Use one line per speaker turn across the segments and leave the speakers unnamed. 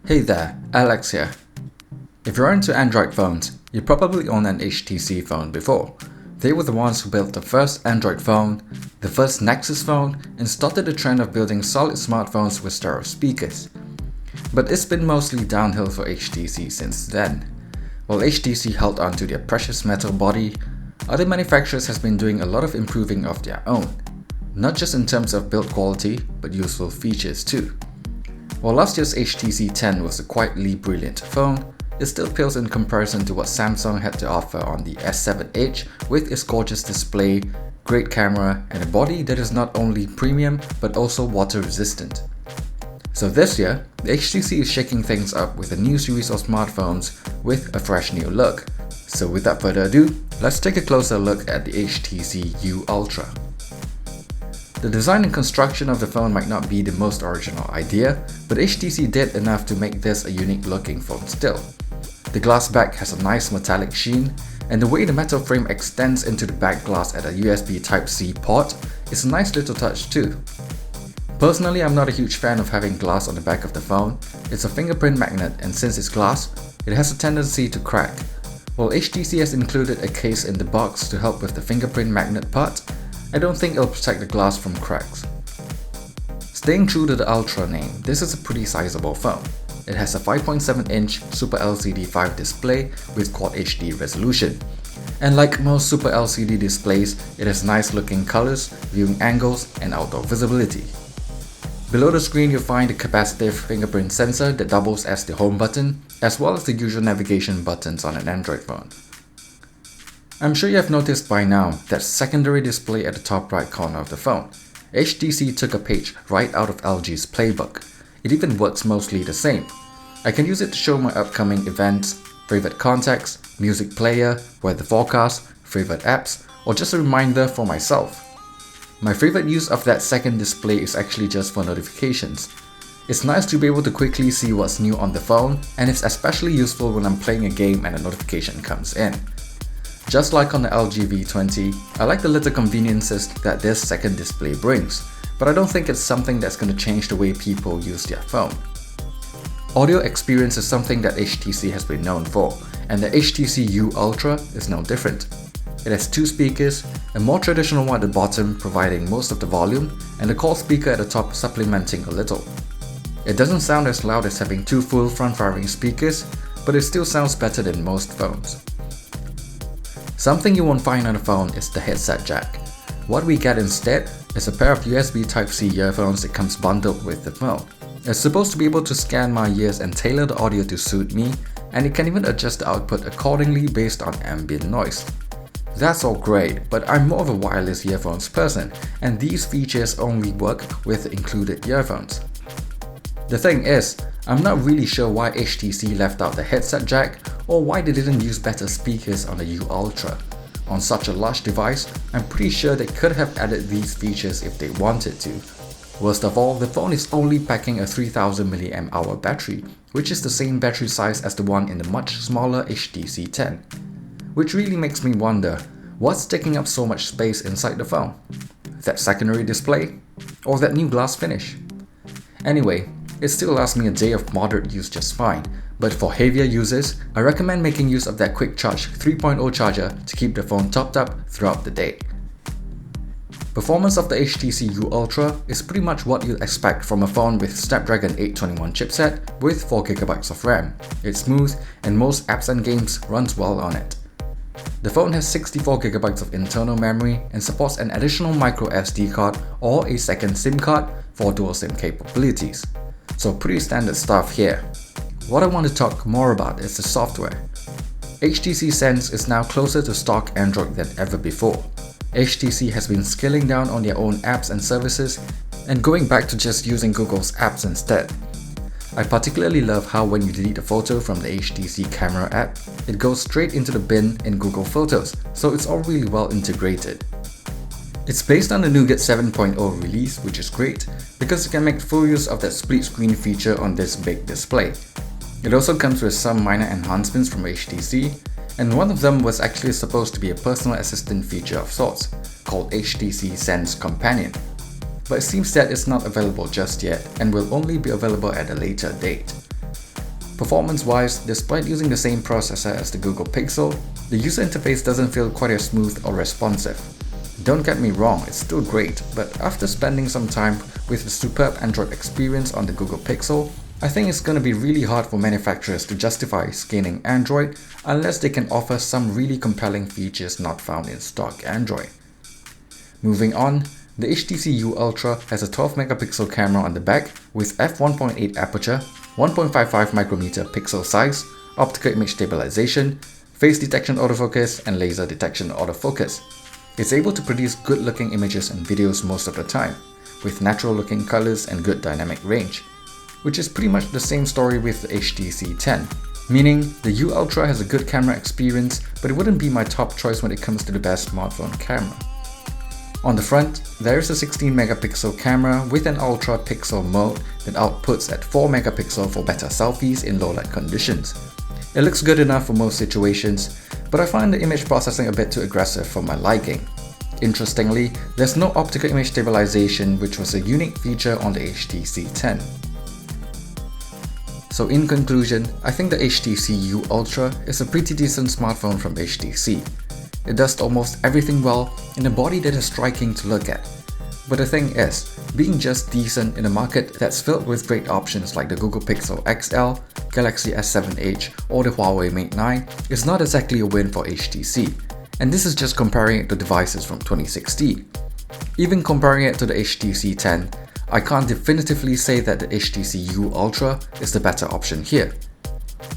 Hey there, Alex here. If you're into Android phones, you probably own an HTC phone before. They were the ones who built the first Android phone, the first Nexus phone, and started the trend of building solid smartphones with stereo speakers. But it's been mostly downhill for HTC since then. While HTC held on to their precious metal body, other manufacturers have been doing a lot of improving of their own. Not just in terms of build quality, but useful features too. While last year's HTC 10 was a quietly brilliant phone, it still pales in comparison to what Samsung had to offer on the S7 Edge with its gorgeous display, great camera, and a body that is not only premium but also water resistant. So this year, the HTC is shaking things up with a new series of smartphones with a fresh new look. So without further ado, let's take a closer look at the HTC U Ultra. The design and construction of the phone might not be the most original idea, but HTC did enough to make this a unique looking phone still. The glass back has a nice metallic sheen, and the way the metal frame extends into the back glass at a USB Type-C port is a nice little touch too. Personally, I'm not a huge fan of having glass on the back of the phone. It's a fingerprint magnet, and since it's glass, it has a tendency to crack. While HTC has included a case in the box to help with the fingerprint magnet part, I don't think it'll protect the glass from cracks. Staying true to the Ultra name, this is a pretty sizable phone. It has a 5.7-inch Super LCD 5 display with Quad HD resolution. And like most Super LCD displays, it has nice looking colors, viewing angles, and outdoor visibility. Below the screen you'll find a capacitive fingerprint sensor that doubles as the home button, as well as the usual navigation buttons on an Android phone. I'm sure you have noticed by now that secondary display at the top right corner of the phone. HTC took a page right out of LG's playbook. It even works mostly the same. I can use it to show my upcoming events, favorite contacts, music player, weather forecast, favorite apps, or just a reminder for myself. My favorite use of that second display is actually just for notifications. It's nice to be able to quickly see what's new on the phone, and it's especially useful when I'm playing a game and a notification comes in. Just like on the LG V20, I like the little conveniences that this second display brings, but I don't think it's something that's going to change the way people use their phone. Audio experience is something that HTC has been known for, and the HTC U Ultra is no different. It has two speakers, a more traditional one at the bottom providing most of the volume, and a call speaker at the top supplementing a little. It doesn't sound as loud as having two full front-firing speakers, but it still sounds better than most phones. Something you won't find on a phone is the headset jack. What we get instead is a pair of USB Type-C earphones that comes bundled with the phone. It's supposed to be able to scan my ears and tailor the audio to suit me, and it can even adjust the output accordingly based on ambient noise. That's all great, but I'm more of a wireless earphones person, and these features only work with included earphones. The thing is, I'm not really sure why HTC left out the headset jack or why they didn't use better speakers on the U Ultra. On such a large device, I'm pretty sure they could have added these features if they wanted to. Worst of all, the phone is only packing a 3000 mAh battery, which is the same battery size as the one in the much smaller HTC 10. Which really makes me wonder, what's taking up so much space inside the phone? That secondary display? Or that new glass finish? Anyway, it still lasts me a day of moderate use just fine, but for heavier users, I recommend making use of that quick charge 3.0 charger to keep the phone topped up throughout the day. Performance of the HTC U Ultra is pretty much what you'd expect from a phone with Snapdragon 821 chipset with 4GB of RAM. It's smooth and most apps and games runs well on it. The phone has 64GB of internal memory and supports an additional micro SD card or a second SIM card for dual SIM capabilities. So pretty standard stuff here. What I want to talk more about is the software. HTC Sense is now closer to stock Android than ever before. HTC has been scaling down on their own apps and services and going back to just using Google's apps instead. I particularly love how when you delete a photo from the HTC Camera app, it goes straight into the bin in Google Photos, so it's all really well integrated. It's based on the Nougat 7.0 release, which is great because you can make full use of that split screen feature on this big display. It also comes with some minor enhancements from HTC, and one of them was actually supposed to be a personal assistant feature of sorts, called HTC Sense Companion. But it seems that it's not available just yet and will only be available at a later date. Performance-wise, despite using the same processor as the Google Pixel, the user interface doesn't feel quite as smooth or responsive. Don't get me wrong, it's still great, but after spending some time with the superb Android experience on the Google Pixel, I think it's going to be really hard for manufacturers to justify scaling Android unless they can offer some really compelling features not found in stock Android. Moving on, the HTC U Ultra has a 12 megapixel camera on the back with f1.8 aperture, 1.55 micrometer pixel size, optical image stabilization, face detection autofocus, and laser detection autofocus. It's able to produce good looking images and videos most of the time, with natural looking colors and good dynamic range, which is pretty much the same story with the HTC 10, meaning the U Ultra has a good camera experience, but it wouldn't be my top choice when it comes to the best smartphone camera. On the front, there is a 16 megapixel camera with an ultra pixel mode that outputs at 4 megapixel for better selfies in low light conditions. It looks good enough for most situations, but I find the image processing a bit too aggressive for my liking. Interestingly, there's no optical image stabilization, which was a unique feature on the HTC 10. So in conclusion, I think the HTC U Ultra is a pretty decent smartphone from HTC. It does almost everything well in a body that is striking to look at. But the thing is, being just decent in a market that's filled with great options like the Google Pixel XL, Galaxy S7 Edge, or the Huawei Mate 9 is not exactly a win for HTC. And this is just comparing it to devices from 2016. Even comparing it to the HTC 10, I can't definitively say that the HTC U Ultra is the better option here.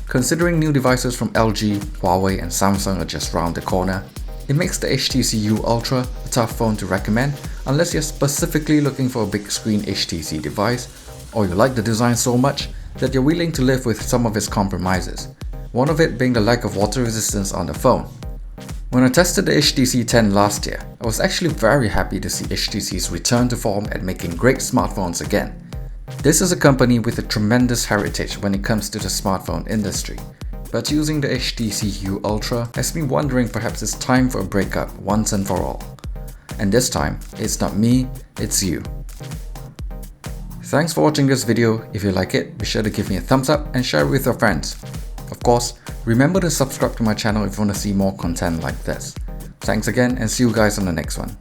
Considering new devices from LG, Huawei and Samsung are just round the corner, it makes the HTC U Ultra a tough phone to recommend unless you're specifically looking for a big screen HTC device, or you like the design so much that you're willing to live with some of its compromises, one of it being the lack of water resistance on the phone. When I tested the HTC 10 last year, I was actually very happy to see HTC's return to form and making great smartphones again. This is a company with a tremendous heritage when it comes to the smartphone industry, but using the HTC U Ultra has me wondering perhaps it's time for a breakup once and for all. And this time, it's not me, it's you. Thanks for watching this video. If you like it, be sure to give me a thumbs up and share it with your friends. Of course, remember to subscribe to my channel if you want to see more content like this. Thanks again and see you guys on the next one.